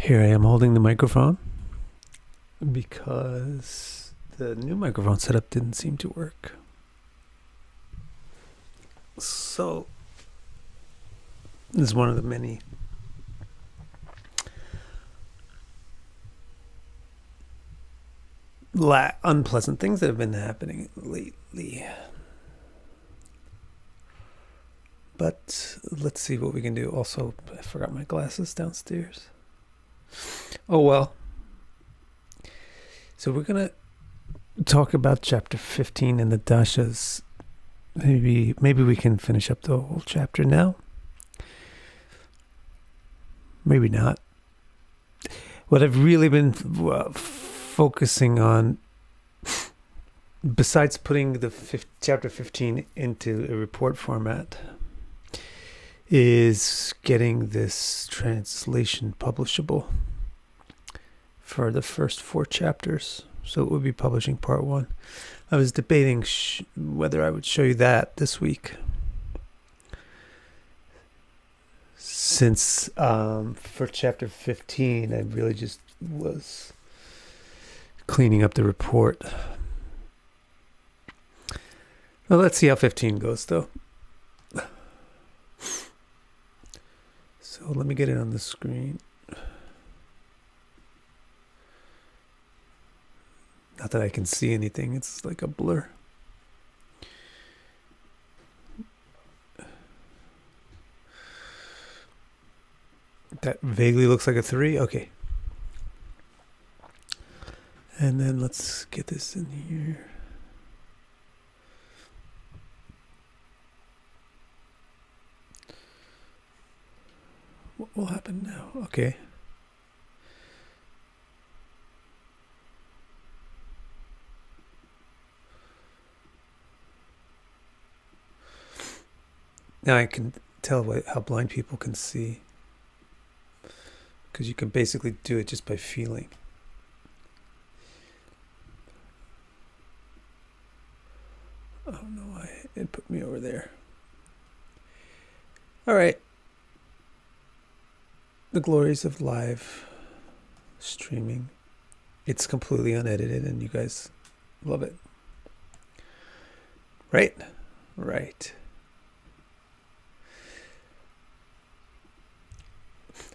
Here I am holding the microphone because the new microphone setup didn't seem to work. So, this is one of the many unpleasant things that have been happening lately. But let's see what we can do. Also, I forgot my glasses downstairs. Oh well. So we're going to talk about chapter 15 in the Dashas. Maybe we can finish up the whole chapter now. Maybe not. What I've really been focusing on, besides putting the chapter 15 into a report format, is getting this translation publishable for the first 4 chapters. So it would be publishing part 1. I was debating whether I would show you that this week, since for chapter 15 I really just was cleaning up the report. Well, let's see how 15 goes though. So let me get it on the screen. Not that I can see anything, it's like a blur. That vaguely looks like a 3. Okay. And then let's get this in here. What will happen now? Okay. Now I can tell how blind people can see, because you can basically do it just by feeling. I don't know why it put me over there. All right. The glories of live streaming. It's completely unedited and you guys love it. Right? Right.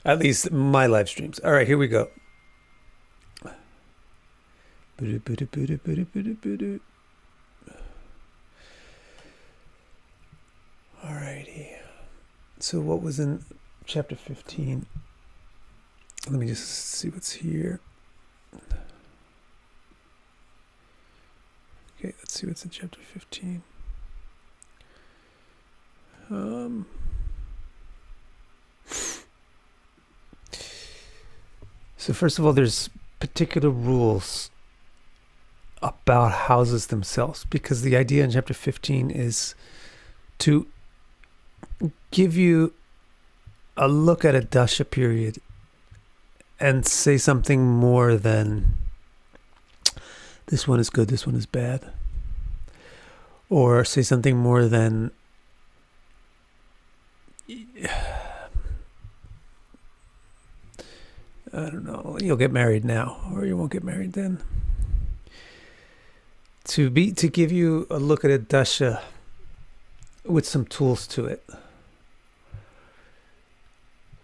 At least my live streams. All right, here we go. Alrighty. So what was in chapter 15? Let me just see what's here. Okay, let's see what's in chapter 15. So first of all, there's particular rules about houses themselves, because the idea in chapter 15 is to give you a look at a Dasha period and say something more than this one is good, this one is bad. Or say something more than I don't know, you'll get married now or you won't get married then. To give you a look at a Dasha with some tools to it,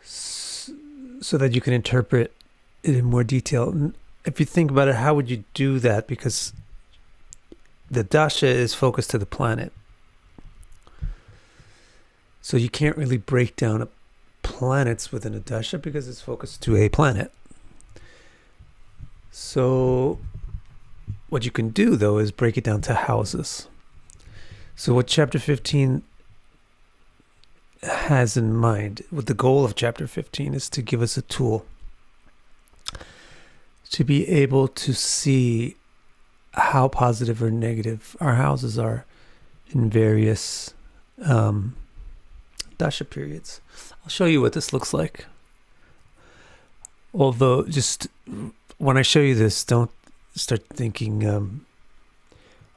so that you can interpret it in more detail. And if you think about it, how would you do that? Because the Dasha is focused to the planet. So you can't really break down planets within a Dasha because it's focused to a planet. So what you can do, though, is break it down to houses. So what chapter 15 has in mind, what the goal of chapter 15 is to give us a tool to be able to see how positive or negative our houses are in various Dasha periods. I'll show you what this looks like. Although, just when I show you this, don't start thinking,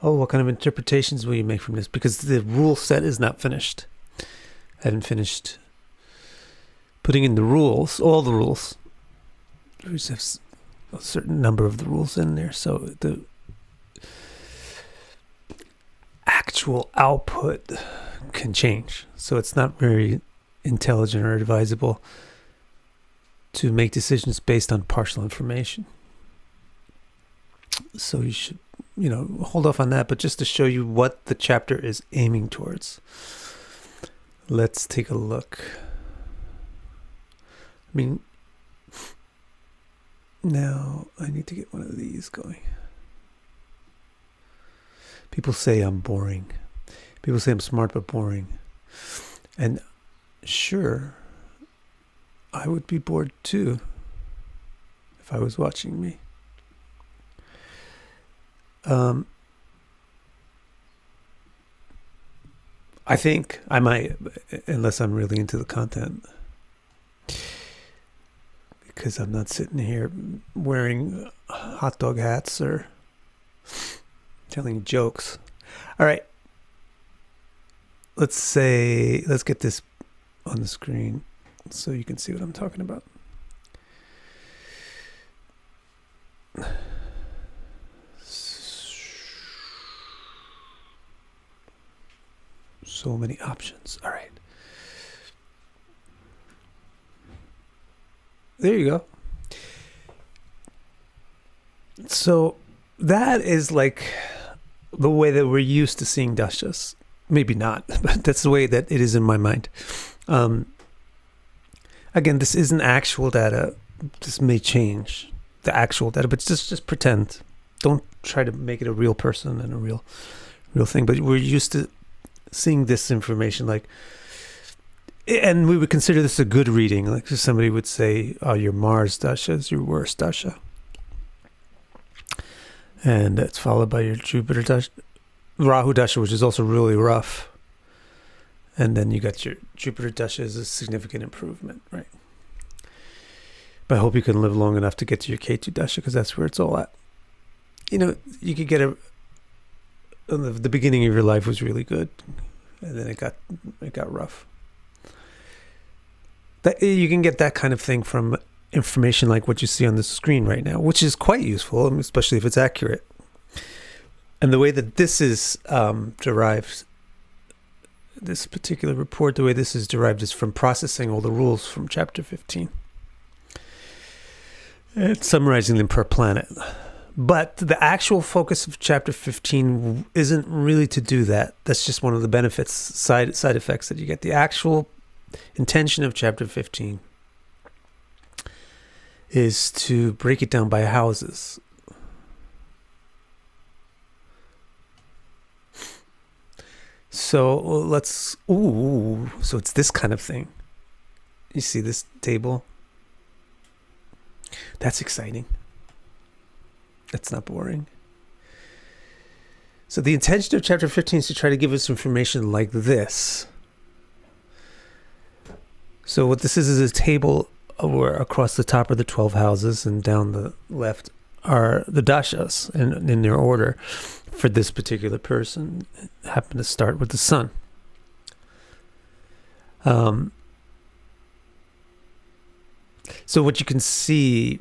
oh, what kind of interpretations will you make from this? Because the rule set is not finished. I haven't finished putting in the rules, all the rules. There's a certain number of the rules in there, so the actual output can change. So it's not very intelligent or advisable to make decisions based on partial information. So you should, hold off on that, but just to show you what the chapter is aiming towards. Let's take a look. Now I need to get one of these going. People say I'm boring. People say I'm smart but boring. And sure, I would be bored too if I was watching me. I think I might, unless I'm really into the content, because I'm not sitting here wearing hot dog hats or telling jokes. All right. Let's get this on the screen so you can see what I'm talking about. So many options. All right. There you go. So that is like the way that we're used to seeing Dashas. Maybe not, but that's the way that it is in my mind. Again, this isn't actual data. This may change the actual data, but just pretend. Don't try to make it a real person and a real thing. But we're used to seeing this information, and we would consider this a good reading. Like somebody would say, "Oh, your Mars Dasha is your worst Dasha," and that's followed by your Jupiter Dasha, Rahu Dasha, which is also really rough. And then you got your Jupiter Dasha is a significant improvement, right? But I hope you can live long enough to get to your Ketu Dasha, because that's where it's all at. You could get the beginning of your life was really good, and then it got rough. That you can get that kind of thing from information like what you see on the screen right now, which is quite useful, especially if it's accurate. And the way that this is derived, this particular report, the way this is derived is from processing all the rules from chapter 15. It's summarizing them per planet. But the actual focus of chapter 15 isn't really to do that. That's just one of the benefits, side effects that you get. The actual intention of chapter 15 is to break it down by houses. So so it's this kind of thing. You see this table? That's exciting. That's not boring. So the intention of chapter 15 is to try to give us information like this. So what this is a table where across the top are the 12 houses, and down the left are the dashas in their order for this particular person. It happened to start with the sun. So what you can see,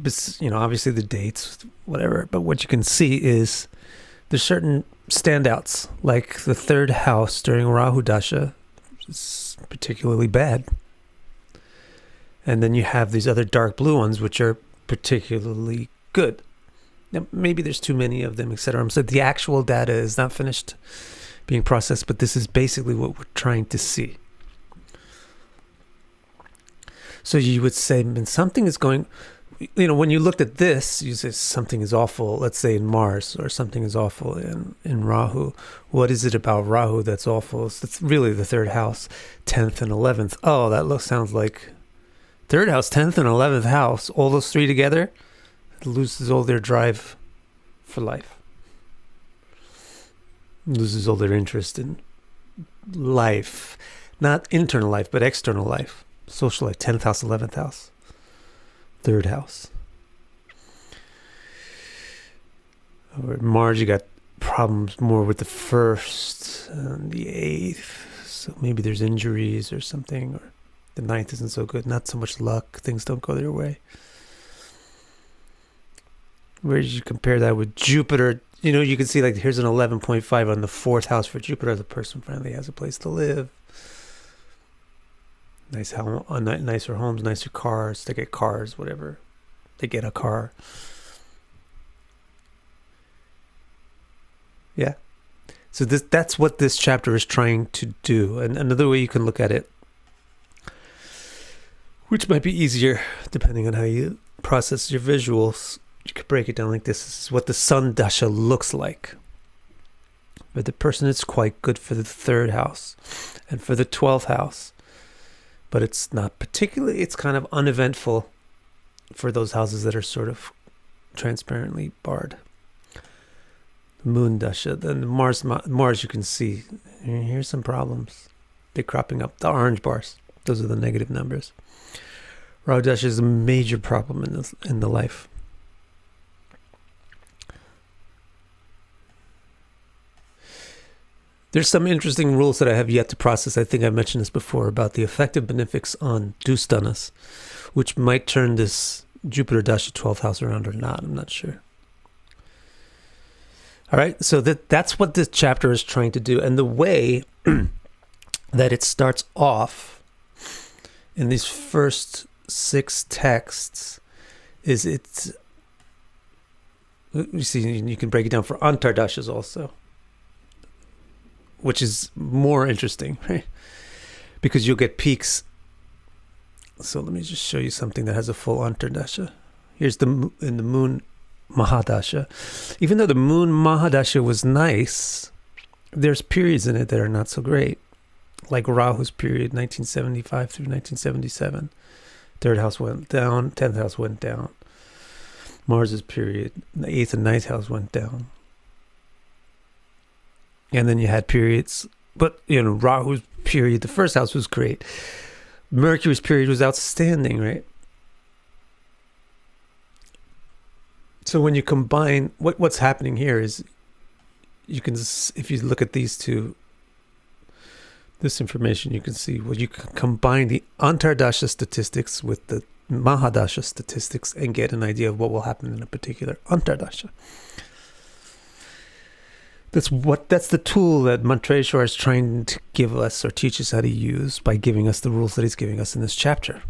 obviously the dates, whatever, but what you can see is there's certain standouts, like the third house during Rahu Dasha is particularly bad. And then you have these other dark blue ones, which are particularly good. Now, maybe there's too many of them, etc. So the actual data is not finished being processed, but this is basically what we're trying to see. So you would say, something is going, when you looked at this, you say something is awful, let's say in Mars, or something is awful in Rahu. What is it about Rahu that's awful? It's really the third house, 10th and 11th. Oh, that sounds like third house, 10th and 11th house, all those three together, it loses all their drive for life. Loses all their interest in life. Not internal life, but external life. Social life, 10th house, 11th house, third house. Over Mars, you got problems more with the first and the 8th. So maybe there's injuries or something, or the 9th isn't so good. Not so much luck. Things don't go their way. Where you compare that with Jupiter, you can see like here's an 11.5 on the 4th house for Jupiter. The person finally has a place to live. Nicer homes, nicer cars. They get cars, whatever. They get a car. Yeah. So that's what this chapter is trying to do. And another way you can look at it, which might be easier depending on how you process your visuals, you could break it down like this. This is what the Sun Dasha looks like. For the person, it's quite good for the 3rd house and for the 12th house. But it's not particularly, it's kind of uneventful for those houses that are sort of transparently barred. Moon Dasha, then Mars you can see, here's some problems. They're cropping up, the orange bars. Those are the negative numbers. Rahu Dasha is a major problem in the life. There's some interesting rules that I have yet to process. I think I mentioned this before about the effective benefics on Dashas, which might turn this Jupiter Dasha 12th house around or not. I'm not sure. All right, so that's what this chapter is trying to do. And the way that it starts off in these first 6 texts is you see, you can break it down for Antardashas also, which is more interesting, right? Because you'll get peaks. So let me just show you something that has a full Antardasha. Here's in the moon Mahadasha. Even though the moon Mahadasha was nice, there's periods in it that are not so great. Like Rahu's period, 1975 through 1977. 3rd house went down, 10th house went down. Mars's period, the 8th and 9th house went down. And then you had periods, but Rahu's period, the 1st house was great. Mercury's period was outstanding, right? So when you combine, what's happening here is, you can, if you look at these two, this information, you can see, well, you can combine the Antardasha statistics with the Mahadasha statistics and get an idea of what will happen in a particular Antardasha. That's the tool that Mantreshwar is trying to give us or teach us how to use by giving us the rules that he's giving us in this chapter.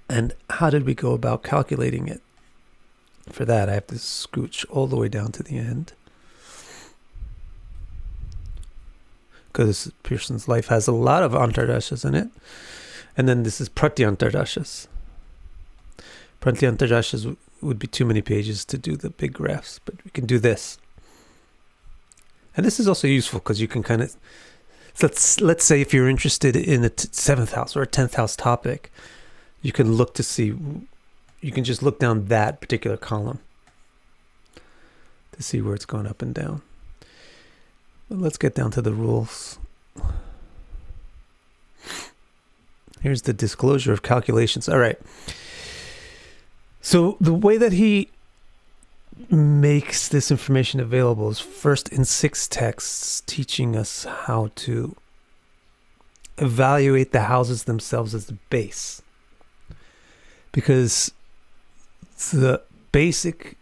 And how did we go about calculating it? For that, I have to scooch all the way down to the end, because this person's life has a lot of Antardashas in it. And then this is Pratyantardashas. Pratyantardashas would be too many pages to do the big graphs, but we can do this. And this is also useful because you can kind of, let's say if you're interested in a 7th house or a 10th house topic, you can look to see, you can just look down that particular column to see where it's going up and down. But let's get down to the rules. Here's the disclosure of calculations. All right. So the way that he makes this information available is first in 6 texts teaching us how to evaluate the houses themselves as the base. Because the basic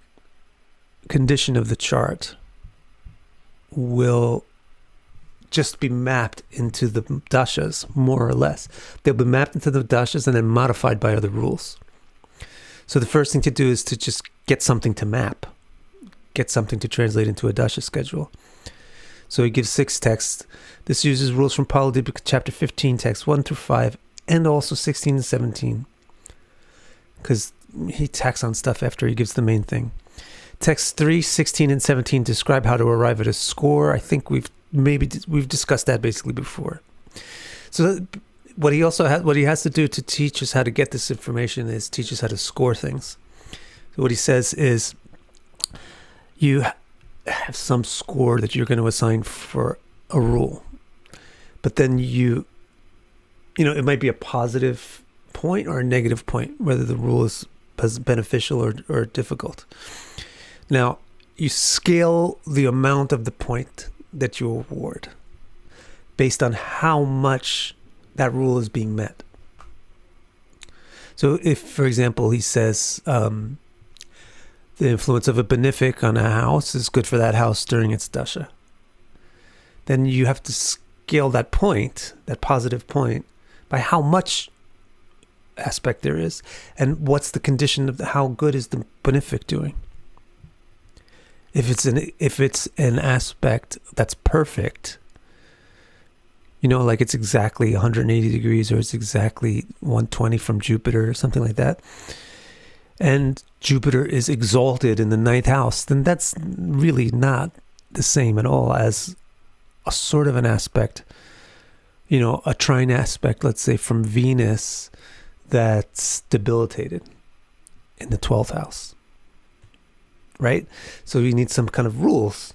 condition of the chart will just be mapped into the dashas, more or less. They'll be mapped into the dashas and then modified by other rules. So the first thing to do is to just get something to map, get something to translate into a dasha schedule. So he gives 6 texts. This uses rules from Phaladipika chapter 15, text 1 through 5, and also 16 and 17, because he tacks on stuff after he gives the main thing. Texts 3, 16, and 17 describe how to arrive at a score. I think we've discussed that basically before. So what he has to do to teach us how to get this information is teach us how to score things. So what he says is, you have some score that you're going to assign for a rule, but then it might be a positive point or a negative point, whether the rule is beneficial or difficult. Now, you scale the amount of the point that you award based on how much that rule is being met. So if, for example, he says the influence of a benefic on a house is good for that house during its Dasha. Then you have to scale that point, that positive point, by how much aspect there is, and what's the condition of how good is the benefic doing. If it's an aspect that's perfect, like it's exactly 180 degrees, or it's exactly 120 from Jupiter or something like that, and Jupiter is exalted in the ninth house, then that's really not the same at all as a sort of an aspect, a trine aspect, let's say from Venus, that's debilitated in the 12th house, right? So you need some kind of rules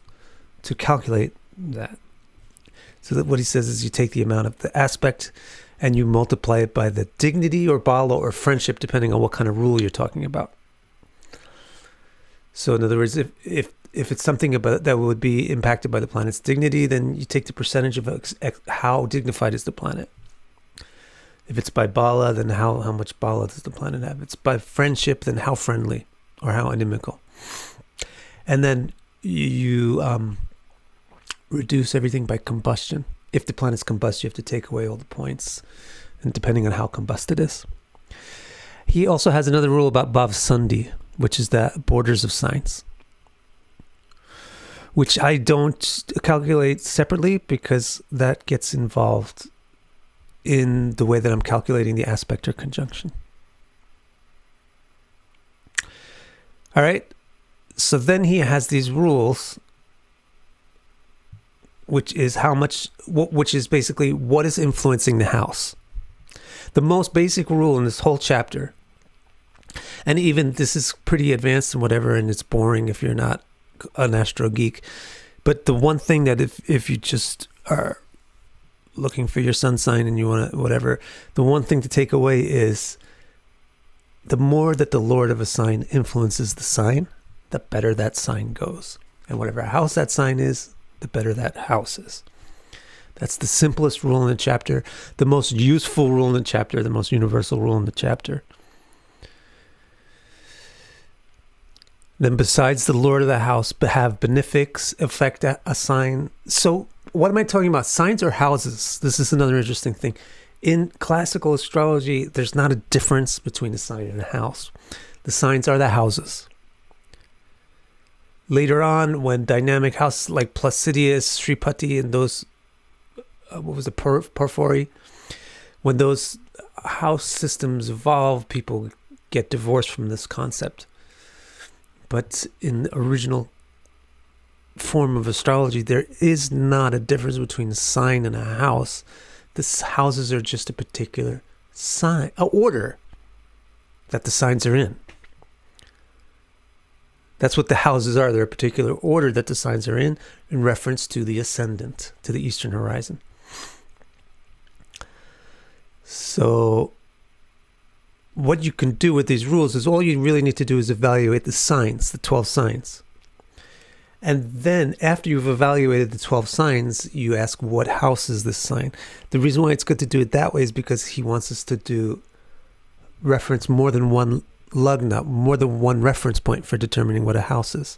to calculate that. So that what he says is you take the amount of the aspect and you multiply it by the dignity or bala or friendship, depending on what kind of rule you're talking about. So in other words, if it's something about that would be impacted by the planet's dignity, then you take the percentage of how dignified is the planet. If it's by bala, then how much bala does the planet have? If it's by friendship, then how friendly or how inimical. And then you reduce everything by combustion. If the planet's combust, you have to take away all the points, and depending on how combust it is. He also has another rule about Bhav Sandhi, which is the borders of signs, which I don't calculate separately because that gets involved in the way that I'm calculating the aspect or conjunction. All right. So then he has these rules, which is which is basically what is influencing the house. The most basic rule in this whole chapter, and even this is pretty advanced and whatever, and it's boring if you're not an astro geek, but the one thing that if you just are looking for your sun sign and you want to whatever, the one thing to take away is the more that the lord of a sign influences the sign, the better that sign goes. And whatever house that sign is, the better that house is. That's the simplest rule in the chapter, the most useful rule in the chapter, the most universal rule in the chapter. Then besides the lord of the house, have benefics affect a sign. So what am I talking about? Signs or houses? This is another interesting thing. In classical astrology, there's not a difference between a sign and a house. The signs are the houses. Later on, when dynamic houses like Placidius, Sripati, and those, Porphyry, when those house systems evolve, people get divorced from this concept. But in the original form of astrology, there is not a difference between a sign and a house. The houses are just a particular sign, an order that the signs are in. That's what the houses are. They're a particular order that the signs are in reference to the ascendant, to the eastern horizon. So what you can do with these rules is all you really need to do is evaluate the signs, the 12 signs. And then after you've evaluated the 12 signs, you ask what house is this sign. The reason why it's good to do it that way is because he wants us to do reference more than one lagna, more than one reference point for determining what a house is.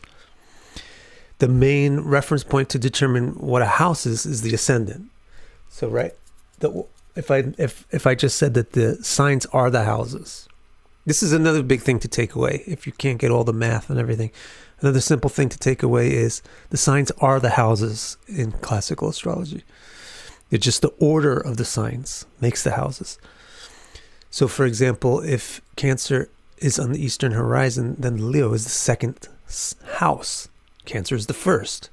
The main reference point to determine what a house is the ascendant. So right, if I just said that the signs are the houses, this is another big thing to take away. If you can't get all the math and everything, another simple thing to take away is the signs are the houses in classical astrology. It's just the order of the signs makes the houses. So for example, if Cancer is on the eastern horizon, then Leo is the second house. Cancer is the first.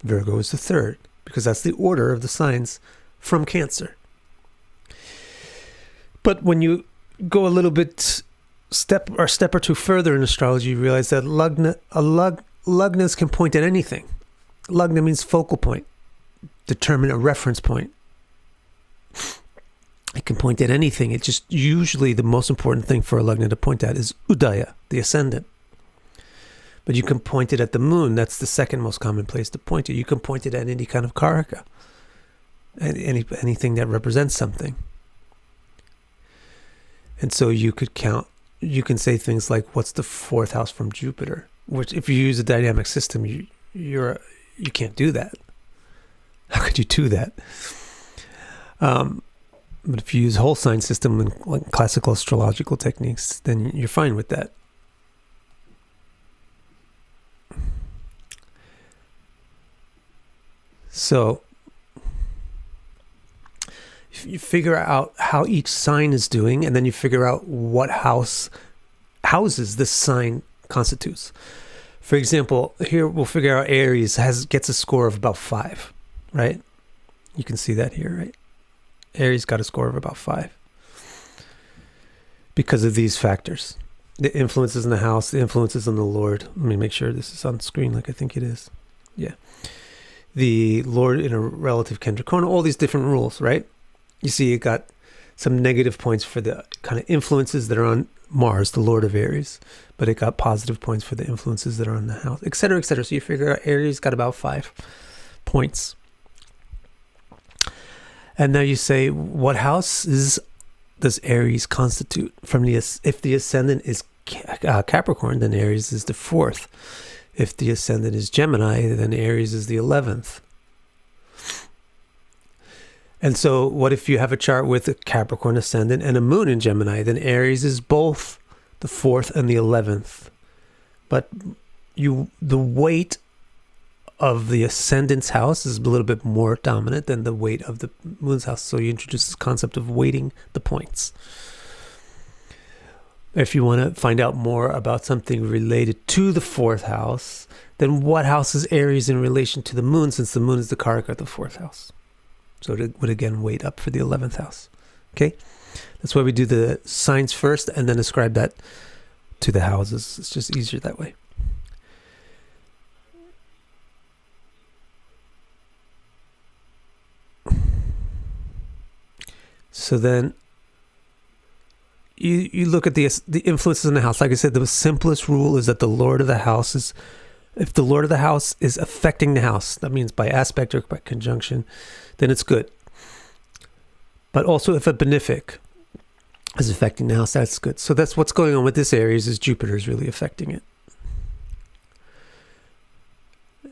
Virgo is the third, because that's the order of the signs from Cancer. But when you go a little bit step or two further in astrology, you realize that lagnas can point at anything. Lagna means focal point, determine a reference point. It can point at anything. It just usually the most important thing for a lagna to point at is Udaya, the ascendant. But you can point it at the moon. That's the second most common place to point it. You can point it at any kind of Caraka, anything that represents something. And so you could count you can say things like, what's the fourth house from Jupiter? Which, if you use a dynamic system, you can't do that. How could you do that? But if you use whole sign system and like classical astrological techniques, then you're fine with that. So you figure out how each sign is doing, and then you figure out what houses this sign constitutes. For example, here we'll figure out Aries gets a score of about 5, right? You can see that here, right? Aries got a score of about 5 because of these factors. The influences in the house, the influences on the Lord. Let me make sure this is on screen like I think it is. Yeah. The Lord in a relative Kendra, all these different rules, right? You see it got some negative points for the kind of influences that are on Mars, the Lord of Aries, but it got positive points for the influences that are on the house, et cetera, et cetera. So you figure out Aries got about 5 points. And now you say, what house does Aries constitute? If the ascendant is Capricorn, then Aries is the 4th. If the ascendant is Gemini, then Aries is the 11th. And so what if you have a chart with a Capricorn ascendant and a moon in Gemini? Then Aries is both the 4th and the 11th. But the weight of the ascendant's house is a little bit more dominant than the weight of the moon's house. So you introduce this concept of weighting the points. If you want to find out more about something related to the 4th house, then what house is Aries in relation to the moon, since the moon is the Caraka of the 4th house? So it would again weight up for the 11th house. Okay? That's why we do the signs first and then ascribe that to the houses. It's just easier that way. So then you look at the influences in the house. Like I said, the simplest rule is that the Lord of the house is, if the Lord of the house is affecting the house, that means by aspect or by conjunction, then it's good. But also if a benefic is affecting the house, that's good. So that's what's going on with this Aries, is Jupiter is really affecting it.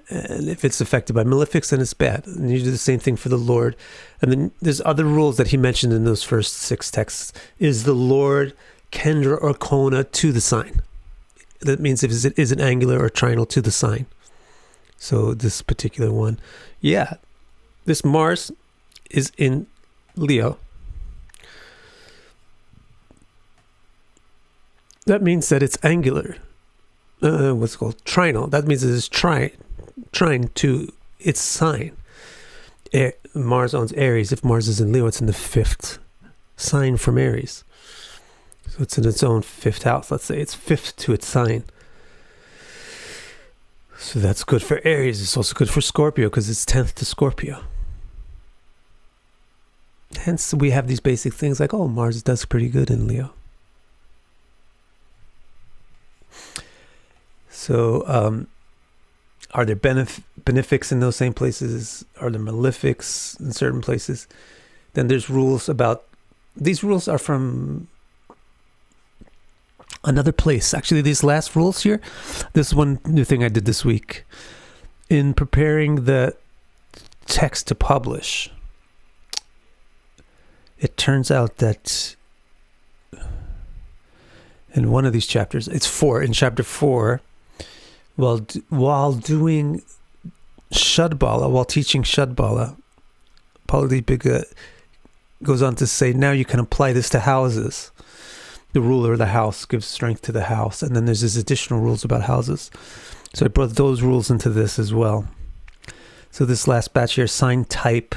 And if it's affected by malefics, then it's bad. And you do the same thing for the Lord. And then there's other rules that he mentioned in those first 6 texts. Is the Lord Kendra or Kona to the sign? That means if it is an angular or trinal to the sign. So this particular one, yeah, this Mars is in Leo. That means that it's angular. What's called trinal. That means it is trine to its sign. Mars owns Aries. If Mars is in Leo, it's in the 5th sign from Aries. So it's in its own 5th house. Let's say it's 5th to its sign. So that's good for Aries. It's also good for Scorpio because it's 10th to Scorpio. Hence, we have these basic things like, oh, Mars does pretty good in Leo. So, are there benefics in those same places? Are there malefics in certain places? Then there's rules about, these rules are from another place. Actually, these last rules here, this is one new thing I did this week. In preparing the text to publish, it turns out that in one of these chapters, it's 4, in chapter 4, while doing Shadbala, while teaching Shadbala, Phaladipika goes on to say, now you can apply this to houses. The ruler of the house gives strength to the house. And then there's these additional rules about houses. So I brought those rules into this as well. So this last batch here, sign type,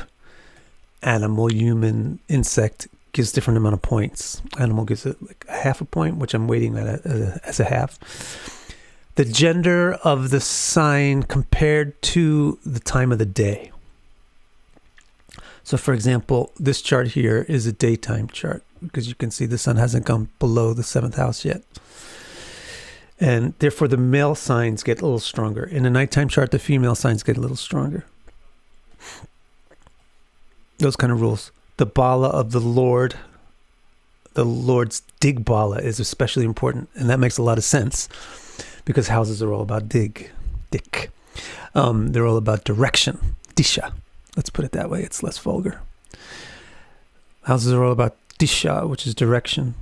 animal, human, insect, gives different amount of points. Animal gives it like a half a point, which I'm weighting at as a half. The gender of the sign compared to the time of the day. So for example, this chart here is a daytime chart because you can see the sun hasn't gone below the 7th house yet. And therefore the male signs get a little stronger. In a nighttime chart, the female signs get a little stronger. Those kind of rules. The Bala of the Lord the Lord's digbala is especially important, and that makes a lot of sense because houses are all about dik. They're all about direction, Dasha. Let's put it that way. It's less vulgar. Houses are all about Dasha, which is direction.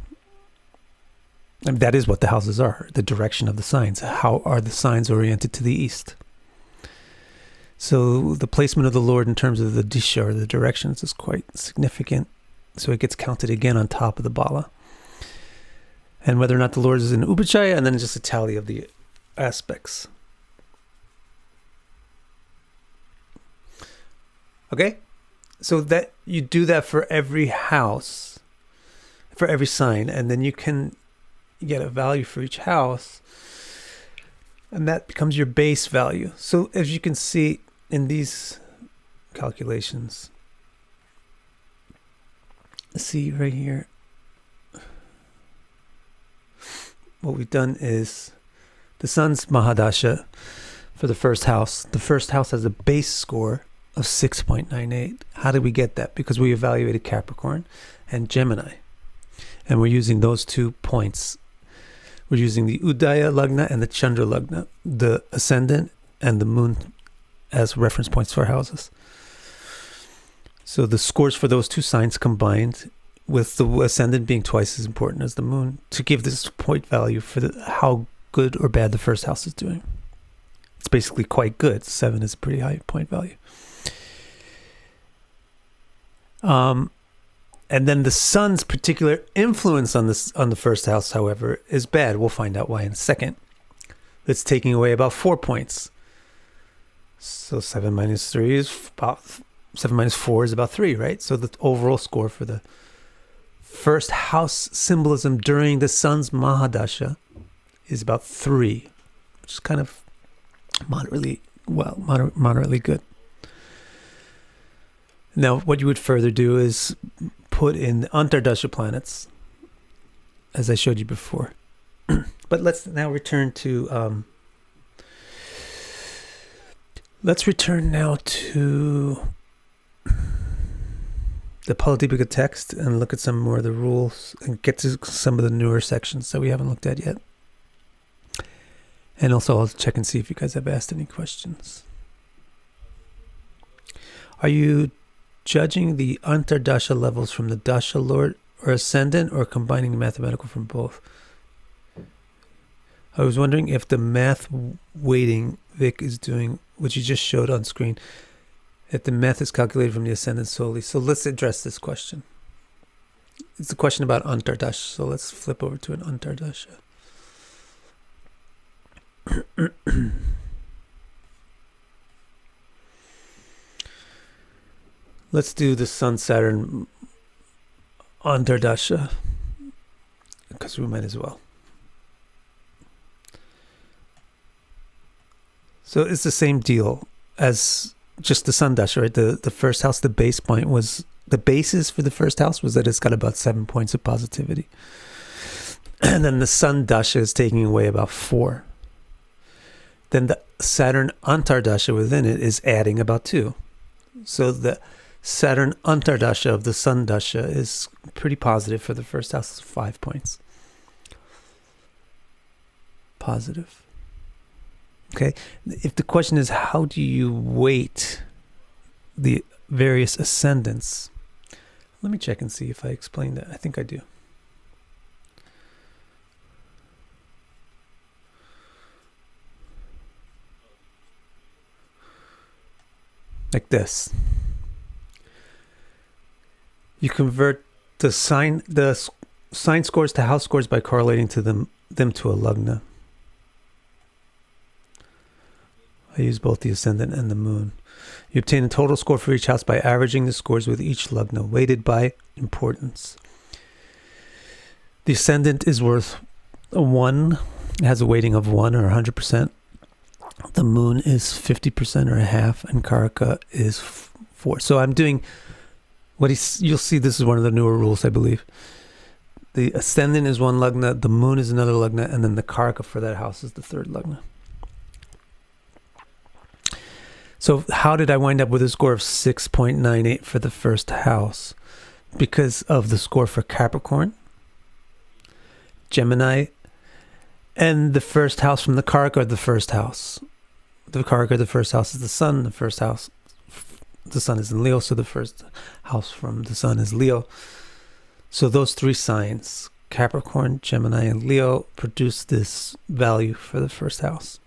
And that is what the houses are, the direction of the signs. How are the signs oriented to the east? So the placement of the Lord in terms of the Dasha, or the directions, is quite significant. So it gets counted again on top of the Bala. And whether or not the Lord is in Upachaya, and then just a tally of the aspects. Okay? So that you do that for every house, for every sign, and then you can get a value for each house, and that becomes your base value. So as you can see in these calculations, see right here, what we've done is the sun's Mahadasha for the first house. The first house has a base score of 6.98. How did we get that? Because we evaluated Capricorn and Gemini, and we're using those 2 points. We're using the Udaya Lagna and the Chandra Lagna, the Ascendant and the Moon, as reference points for houses. So the scores for those 2 signs combined, with the Ascendant being twice as important as the Moon, to give this point value for how good or bad the first house is doing. It's basically quite good. 7 is a pretty high point value. And then the sun's particular influence on the first house, however, is bad. We'll find out why in a second. It's taking away about 4 points. So 7 minus 3 is about 7 minus 4 is about 3, right? So the overall score for the first house symbolism during the sun's Mahadasha is about 3, which is kind of moderately good. Now, what you would further do is put in the Antardasha planets, as I showed you before. But let's now return to the Phaladipika text and look at some more of the rules and get to some of the newer sections that we haven't looked at yet. And also I'll check and see if you guys have asked any questions. Are you judging the Antardasha levels from the Dasha Lord or Ascendant, or combining the mathematical from both? I was wondering if the math weighting Vic is doing, which you just showed on screen, if the math is calculated from the Ascendant solely. So let's address this question. It's a question about Antardasha, so let's flip over to an Antardasha. Let's do the Sun Saturn Antardasha, because we might as well. So it's the same deal as just the Sun Dasha, right? The first house, the base point was, the basis for the first house was that it's got about 7 points of positivity. And then the Sun Dasha is taking away about 4. Then the Saturn Antardasha within it is adding about 2. So the Saturn Antardasha of the Sun Dasha is pretty positive for the first house, 5 points. Positive. Okay. If the question is, how do you weight the various ascendants? Let me check and see if I explained that. I think I do. Like this. You convert the sign scores to house scores by correlating to them to a lagna. I use both the Ascendant and the Moon. You obtain a total score for each house by averaging the scores with each lagna, weighted by importance. The Ascendant is worth 1. It has a weighting of 1 or 100%. The Moon is 50% or a half, and Caraka is 4. So I'm doing you'll see. This is one of the newer rules, I believe. The Ascendant is 1 lagna, the Moon is another lagna, and then the Caraka for that house is the 3rd lagna. So how did I wind up with a score of 6.98 for the first house? Because of the score for Capricorn Gemini, and the first house from the Caraka of the first house. The Caraka of the first house is the sun. The first house, the sun is in Leo, so the first house from the sun is Leo. So those three signs, Capricorn, Gemini, and Leo, produce this value for the first house.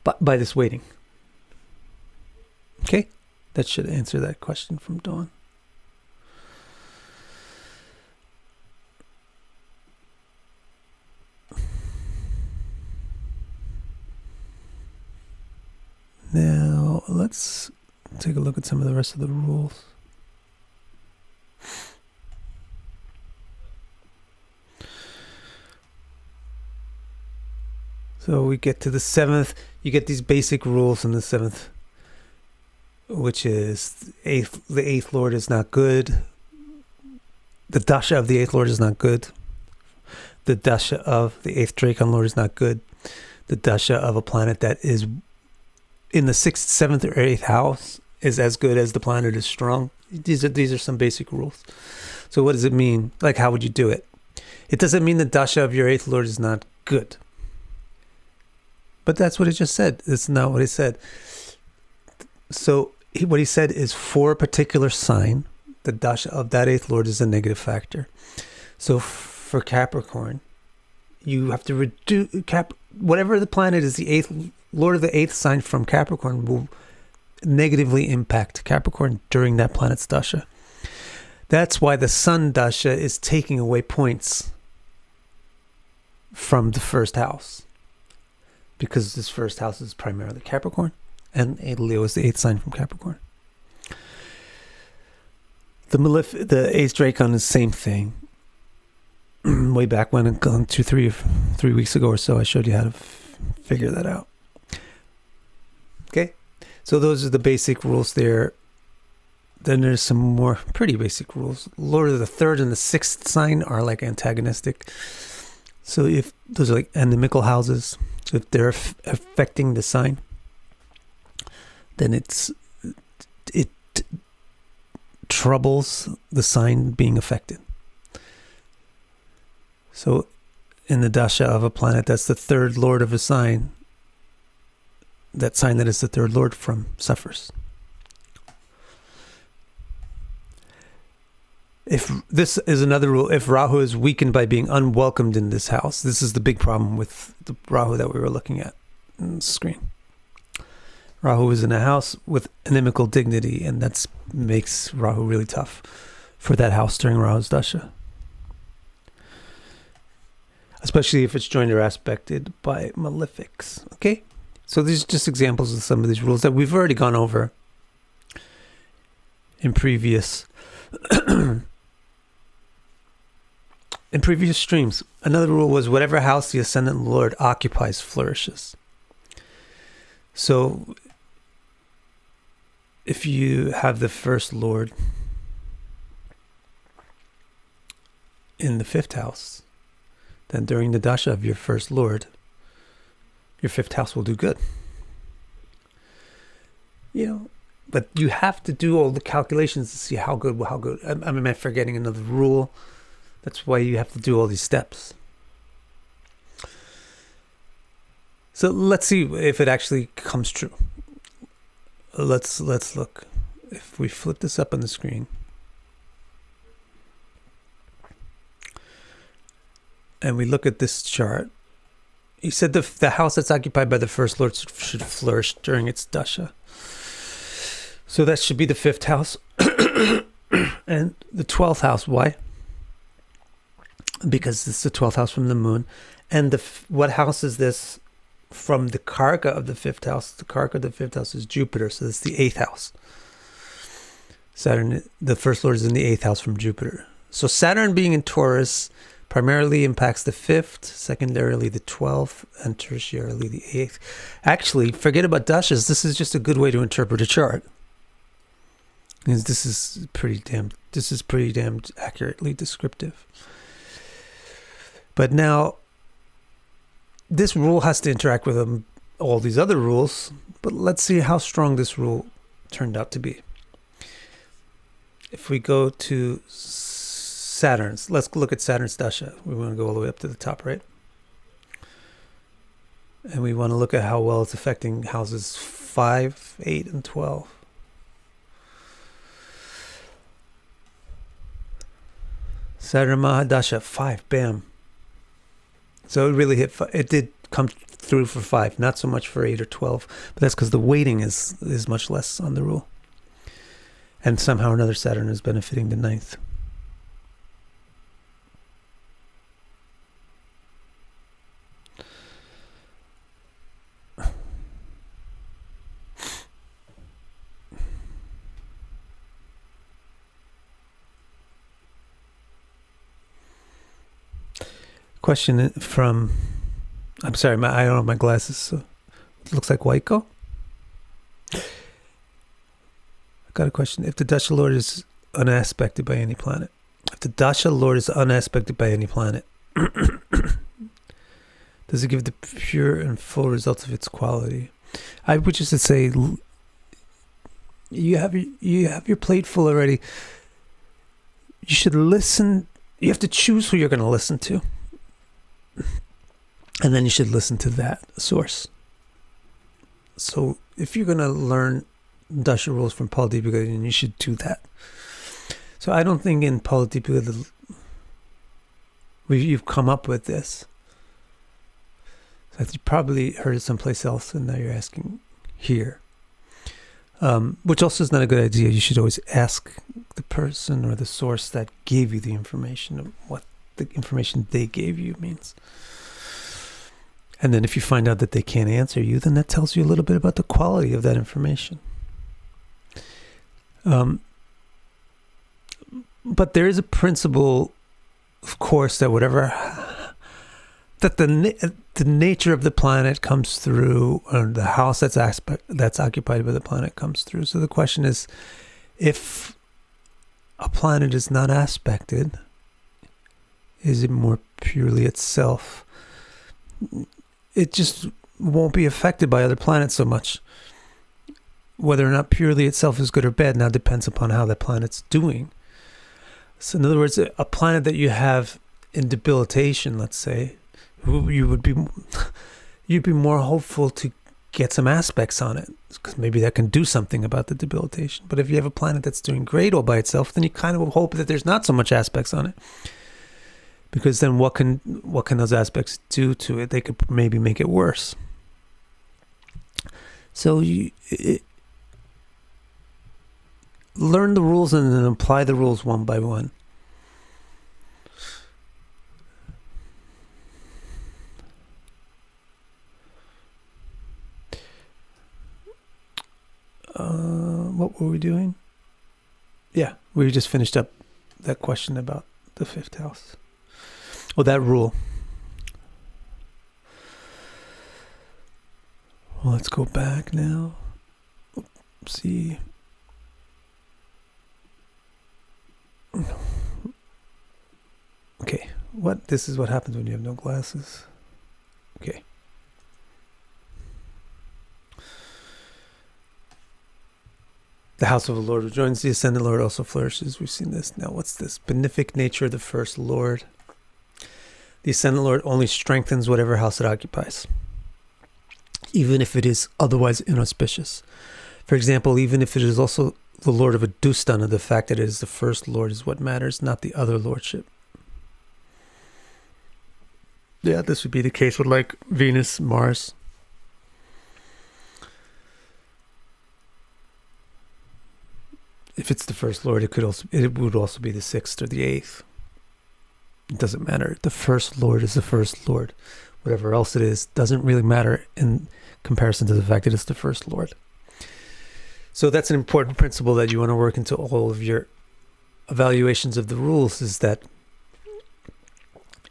But by this weighting. Okay? That should answer that question from Dawn. Now, let's take a look at some of the rest of the rules. So we get to the 7th. You get these basic rules in the 7th, which is the 8th Lord is not good. The Dasha of the 8th Lord is not good. The Dasha of the 8th Dragon Lord is not good. The Dasha of a planet that is in the 6th, 7th, or 8th house is as good as the planet is strong. These are some basic rules. So what does it mean? Like, how would you do it? It doesn't mean the Dasha of your 8th Lord is not good. But that's what it just said. It's not what he said. So what he said is for a particular sign, the Dasha of that 8th Lord is a negative factor. So for Capricorn, you have to reduce whatever the planet is, the 8th Lord of the 8th sign from Capricorn will negatively impact Capricorn during that planet's Dasha. That's why the Sun Dasha is taking away points from the first house. Because this first house is primarily Capricorn, and Leo is the 8th sign from Capricorn. The 8th Dragon is the same thing. Way back when, 3 weeks ago or so, I showed you how to figure that out. Okay, so those are the basic rules there. Then there's some more pretty basic rules. Lord of the 3rd and the 6th sign are like antagonistic. So if those are like inimical houses, so if they're affecting the sign, then it troubles the sign being affected. So in the Dasha of a planet that's the 3rd Lord of a sign, that sign that is the 3rd Lord from suffers. If this is another rule, if Rahu is weakened by being unwelcomed in this house, this is the big problem with the Rahu that we were looking at on the screen. Rahu is in a house with inimical dignity, and that makes Rahu really tough for that house during Rahu's Dasha. Especially if it's joined or aspected by malefics. Okay? So these are just examples of some of these rules that we've already gone over in previous in previous streams. Another rule was whatever house the Ascendant Lord occupies flourishes. So if you have the first Lord in the 5th house, then during the Dasha of your first Lord, your 5th house will do good. You know, but you have to do all the calculations to see how good. Am I forgetting another rule? That's why you have to do all these steps. So let's see if it actually comes true. Let's look. If we flip this up on the screen, and we look at this chart, he said the house that's occupied by the first Lord should flourish during its Dasha. So that should be the 5th house. And the 12th house. Why? Because it's the 12th house from the moon. And what house is this from the Caraka of the 5th house? The Caraka of the 5th house is Jupiter. So it's the 8th house. Saturn, the first Lord is in the 8th house from Jupiter. So Saturn being in Taurus primarily impacts the 5th, secondarily the 12th, and tertiarily the 8th. Actually, forget about Dashas. This is just a good way to interpret a chart. Because this is pretty damn accurately descriptive. But now, this rule has to interact with all these other rules. But let's see how strong this rule turned out to be. If we go to Saturn's. Let's look at Saturn's Dasha. We want to go all the way up to the top, right? And we want to look at how well it's affecting houses 5, 8, and 12. Saturn Mahadasha 5, bam. So it really hit. It did come through for 5, not so much for 8 or 12, but that's because the weighting is much less on the rule. And somehow or another, Saturn is benefiting the 9th. Question from, I'm sorry, I don't have my glasses, so it looks like Waiko. I got a question. If the Dasha Lord is unaspected by any planet, does it give the pure and full results of its quality? I would just say, you have your plate full already. You should listen. You have to choose who you're going to listen to. And then you should listen to that source. So if you're going to learn Dasha rules from Phaladipika, then you should do that. So I don't think in Phaladipika you've come up with this. So you probably heard it someplace else, and now you're asking here. Which also is not a good idea. You should always ask the person or the source that gave you the information of what the information they gave you means. And then if you find out that they can't answer you, then that tells you a little bit about the quality of that information. But there is a principle, of course, that the nature of the planet comes through, or the house that's occupied by the planet comes through. So the question is, if a planet is not aspected, is it more purely itself? It just won't be affected by other planets so much. Whether or not purely itself is good or bad now depends upon how that planet's doing. So in other words, a planet that you have in debilitation, let's say, you'd be more hopeful to get some aspects on it, because maybe that can do something about the debilitation. But if you have a planet that's doing great all by itself, then you kind of hope that there's not so much aspects on it. Because then what can those aspects do to it? They could maybe make it worse. So learn the rules and then apply the rules one by one. What were we doing? Yeah, we just finished up that question about the 5th house. Oh, that rule. Well, let's go back now. See. Okay, this is what happens when you have no glasses. Okay. The house of the Lord who joins the Ascendant Lord also flourishes. We've seen this. Now, what's this? Benefic nature of the first Lord. The Ascendant Lord only strengthens whatever house it occupies, even if it is otherwise inauspicious. For example, even if it is also the Lord of a Dustana, the fact that it is the first Lord is what matters, not the other lordship. Yeah, this would be the case with like Venus, Mars. If it's the first Lord, it would also be the 6th or the 8th. It doesn't matter. The first Lord is the first Lord. Whatever else it is doesn't really matter in comparison to the fact that it's the first Lord. So that's an important principle that you want to work into all of your evaluations of the rules, is that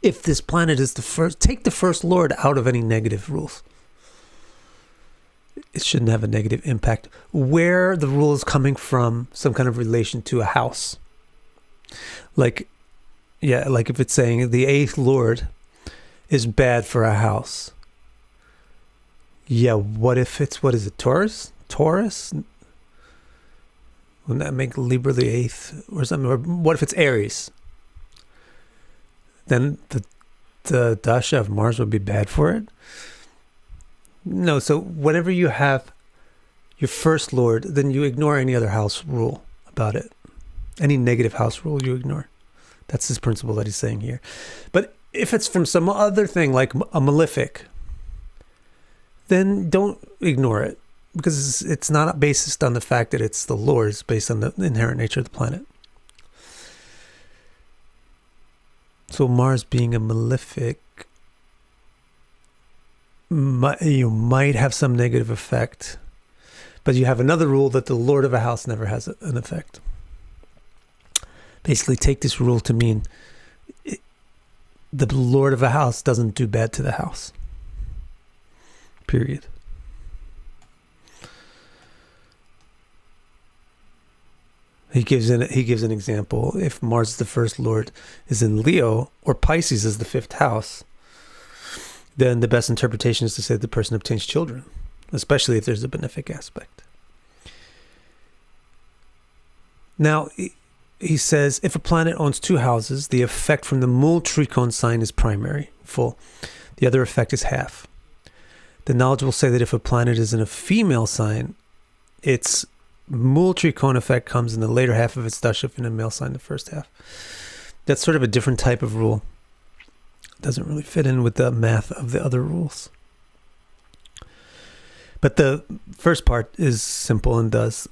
if this planet is the first, take the first Lord out of any negative rules. It shouldn't have a negative impact. Where the rule is coming from, some kind of relation to a house. Like if it's saying the 8th Lord is bad for a house. Yeah, what if it's, Taurus? Wouldn't that make Libra the 8th or something? Or what if it's Aries? then the Dasha of Mars would be bad for it? No, so whenever you have your first lord, then you ignore any other house rule about it. Any negative house rule you ignore. That's his principle that he's saying here. But if it's from some other thing like a malefic, then don't ignore it, because it's not based on the fact that it's the lord, it's based on the inherent nature of the planet. So Mars being a malefic, you might have some negative effect, but you have another rule that the lord of a house never has an effect. Basically, take this rule to mean the lord of a house doesn't do bad to the house. Period. He gives an example. If Mars, the first lord, is in Leo, or Pisces is the fifth house, then the best interpretation is to say the person obtains children, especially if there's a benefic aspect. Now, he says, if a planet owns two houses, the effect from the mul tricone sign is primary, full. The other effect is half. The knowledge will say that if a planet is in a female sign, its mul tricone effect comes in the later half of its dasha, in a male sign, the first half. That's sort of a different type of rule. Doesn't really fit in with the math of the other rules. But the first part is simple and does.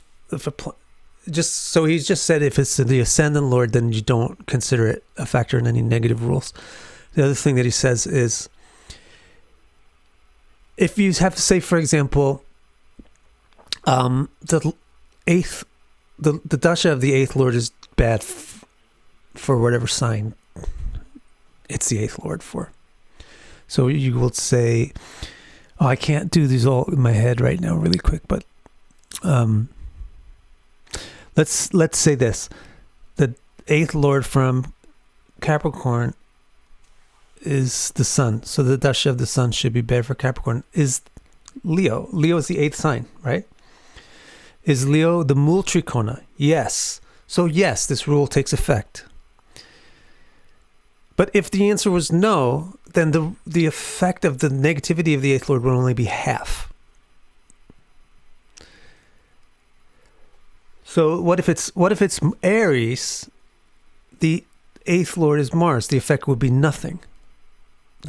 So he's just said if it's the ascendant lord, then you don't consider it a factor in any negative rules. The other thing that he says is, if you have to say, for example, the dasha of the eighth lord is bad for whatever sign it's the eighth lord for. So you will say, I can't do these all in my head right now really quick, but let's say this. The eighth lord from Capricorn is the sun. So the dasha of the sun should be bad for Capricorn. Is Leo. Leo is the eighth sign, right? Is Leo the mul tricona? Yes. So yes, this rule takes effect. But if the answer was no, then the effect of the negativity of the eighth lord would only be half. So what if it's Aries? The eighth lord is Mars. The effect would be nothing,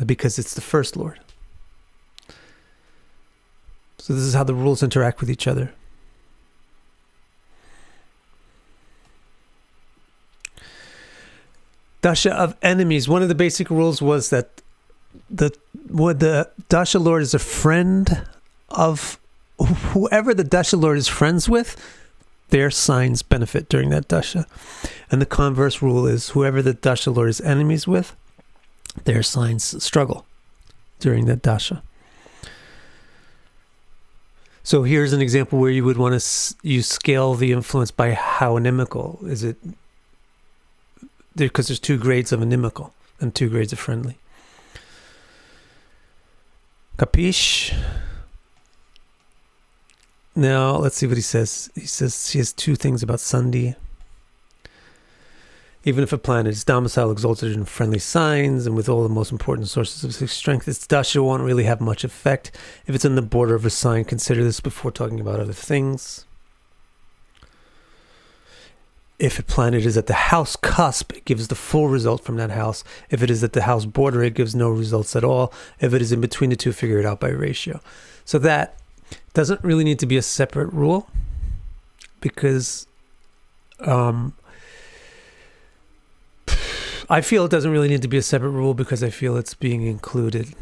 because it's the first lord. So this is how the rules interact with each other. Dasha of enemies. One of the basic rules was that the Dasha Lord is a friend of whoever the Dasha Lord is friends with, their signs benefit during that Dasha. And the converse rule is whoever the Dasha Lord is enemies with, their signs struggle during that Dasha. So here's an example where you would want to you scale the influence by how inimical is it. Because there's two grades of inimical and two grades of friendly. Capiche? Now, let's see what he says. He says he has two things about Sandhi. Even if a planet is domicile exalted in friendly signs and with all the most important sources of strength, its dasha won't really have much effect. If it's in the border of a sign, consider this before talking about other things. If a planet is at the house cusp, it gives the full result from that house. If it is at the house border, it gives no results at all. If it is in between the two, figure it out by ratio. So that doesn't really need to be a separate rule, because I feel it doesn't really need to be a separate rule because I feel it's being included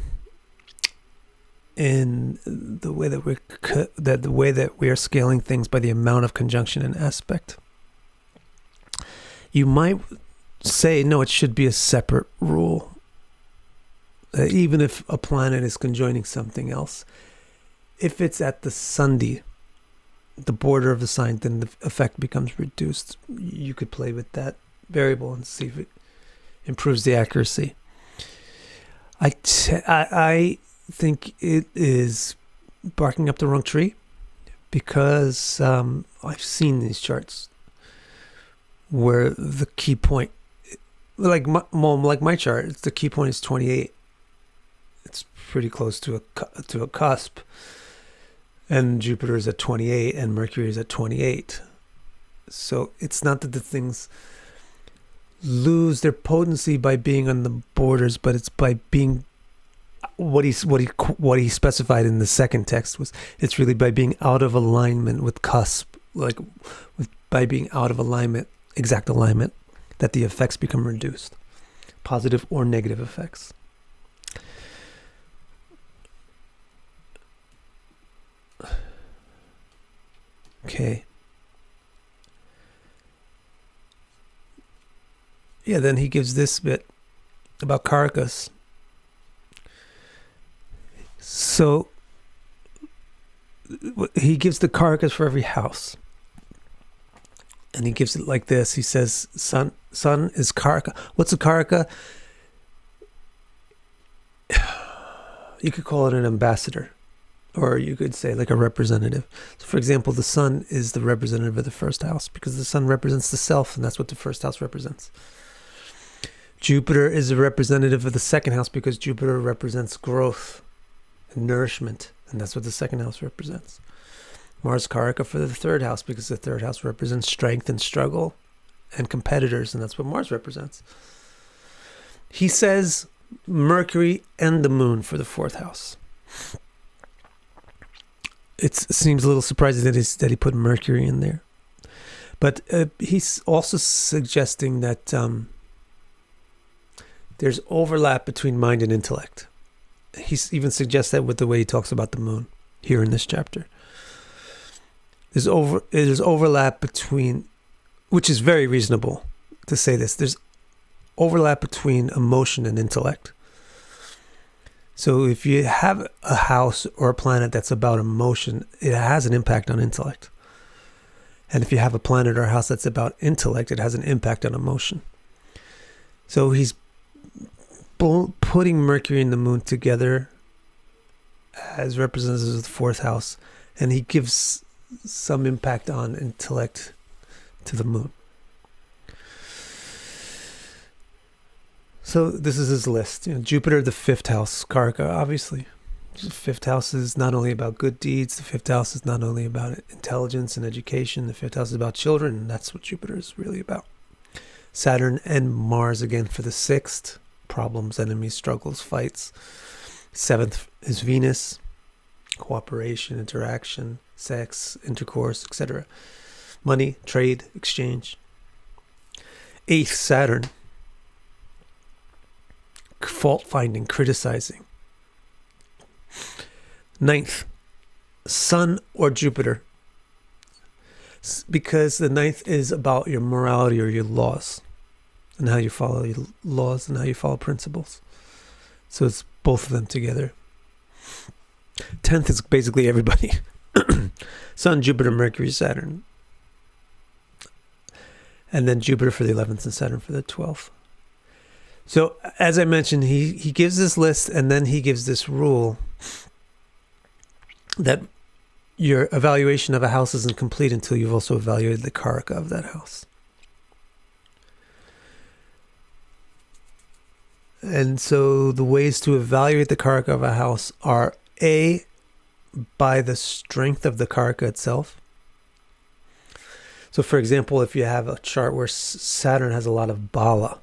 in the way that we are scaling things by the amount of conjunction and aspect. You might say, no, it should be a separate rule. Even if a planet is conjoining something else. If it's at the Sandhi, the border of the sign, then the effect becomes reduced. You could play with that variable and see if it improves the accuracy. I think it is barking up the wrong tree, because I've seen these charts where the key point like my chart, the key point is 28. It's pretty close to a cusp. And Jupiter is at 28 and Mercury is at 28. So it's not that the things lose their potency by being on the borders, but it's by being what he specified in the second text was it's really by being out of alignment with cusp, by being out of alignment, exact alignment, that the effects become reduced, positive or negative effects. Okay. Yeah, then he gives this bit about Carakas. So he gives the Carakas for every house. And he gives it like this. He says, Sun is Caraka. What's a Caraka? You could call it an ambassador. Or you could say like a representative. So for example, the Sun is the representative of the first house because the Sun represents the self, and that's what the first house represents. Jupiter is a representative of the second house because Jupiter represents growth and nourishment, and that's what the second house represents. Mars Caraka for the third house because the third house represents strength and struggle and competitors, and that's what Mars represents. He says Mercury and the Moon for the fourth house. It seems a little surprising that he put Mercury in there. But he's also suggesting that there's overlap between mind and intellect. He even suggests that with the way he talks about the moon here in this chapter. There's overlap between, which is very reasonable to say this. There's overlap between emotion and intellect. So if you have a house or a planet that's about emotion, it has an impact on intellect. And if you have a planet or a house that's about intellect, it has an impact on emotion. So he's putting Mercury and the Moon together as representatives of the fourth house, and he gives some impact on intellect to the Moon. So this is his list. Jupiter, the fifth house, Caraka, obviously. The fifth house is not only about good deeds. The fifth house is not only about intelligence and education. The fifth house is about children, and that's what Jupiter is really about. Saturn and Mars again for the sixth. Problems, enemies, struggles, fights. Seventh is Venus. Cooperation, interaction, sex, intercourse, etc. Money, trade, exchange. Eighth, Saturn. Fault finding, criticizing. Ninth, Sun or Jupiter, because the ninth is about your morality or your laws and how you follow your laws and how you follow principles. So it's both of them together. 10th is basically everybody. Sun, Jupiter, Mercury, Saturn. And then Jupiter for the 11th and Saturn for the 12th. So, as I mentioned, he gives this list and then he gives this rule that your evaluation of a house isn't complete until you've also evaluated the Caraka of that house. And so the ways to evaluate the Caraka of a house are A, by the strength of the Caraka itself. So, for example, if you have a chart where Saturn has a lot of Bala,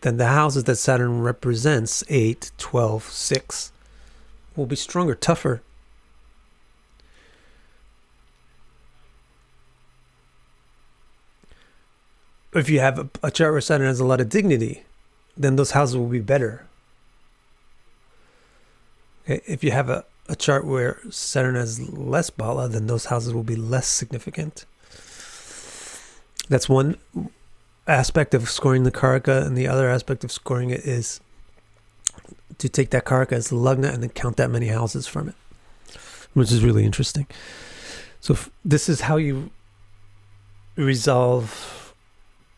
then the houses that Saturn represents, 8, 12, 6, will be stronger, tougher. If you have a chart where Saturn has a lot of dignity, then those houses will be better. Okay? If you have a chart where Saturn has less Bala, then those houses will be less significant. That's one aspect of scoring the Caraka, and the other aspect of scoring it is to take that Caraka as Lagna and then count that many houses from it, which is really interesting. So this is how you resolve.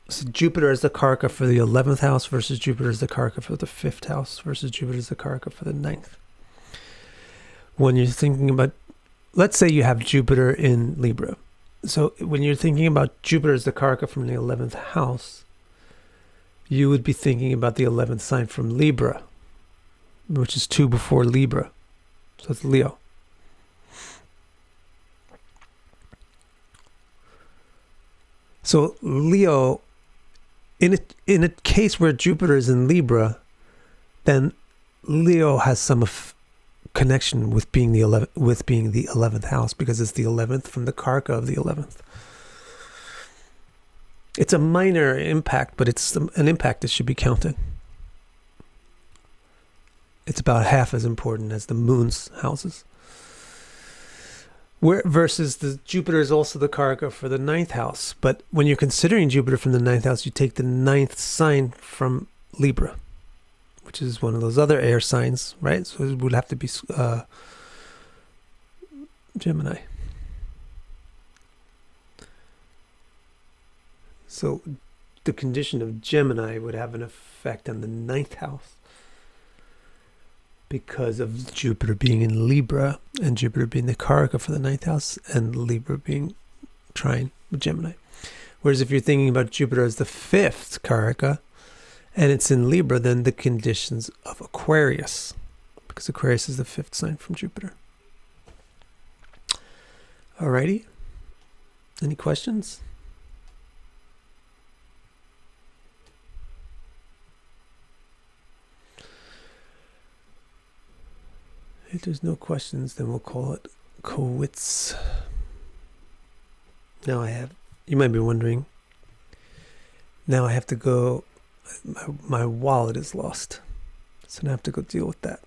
So Jupiter is the Caraka for the 11th house versus Jupiter is the Caraka for the 5th house versus Jupiter is the Caraka for the 9th. When you're thinking about, let's say you have Jupiter in Libra. So when you're thinking about Jupiter as the Caraka from the 11th house, you would be thinking about the 11th sign from Libra, which is 2 before Libra. So it's Leo. So Leo, in a case where Jupiter is in Libra, then Leo has some connection with being the 11th house, because it's the 11th from the Caraka of the 11th. It's a minor impact, but it's an impact that should be counted. It's about half as important as the moon's houses. Versus the Jupiter is also the Caraka for the 9th house. But when you're considering Jupiter from the 9th house, you take the 9th sign from Libra, which is one of those other air signs, right? So it would have to be Gemini. So the condition of Gemini would have an effect on the 9th house because of Jupiter being in Libra and Jupiter being the Caraka for the 9th house and Libra being trine with Gemini. Whereas if you're thinking about Jupiter as the 5th Caraka and it's in Libra, then the conditions of Aquarius, because Aquarius is the 5th sign from Jupiter. Alrighty. Any questions? If there's no questions, then we'll call it quits. Now you might be wondering, now I have to go, my wallet is lost. So now I have to go deal with that.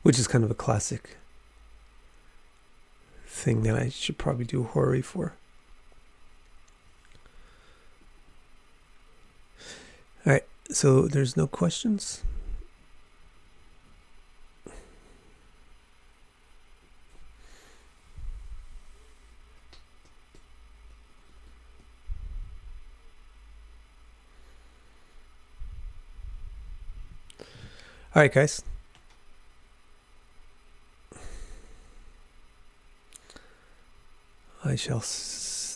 Which is kind of a classic thing that I should probably do horary for. Alright, so there's no questions. All right, guys. I shall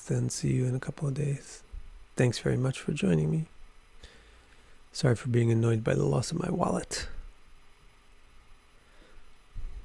then see you in a couple of days. Thanks very much for joining me. Sorry for being annoyed by the loss of my wallet.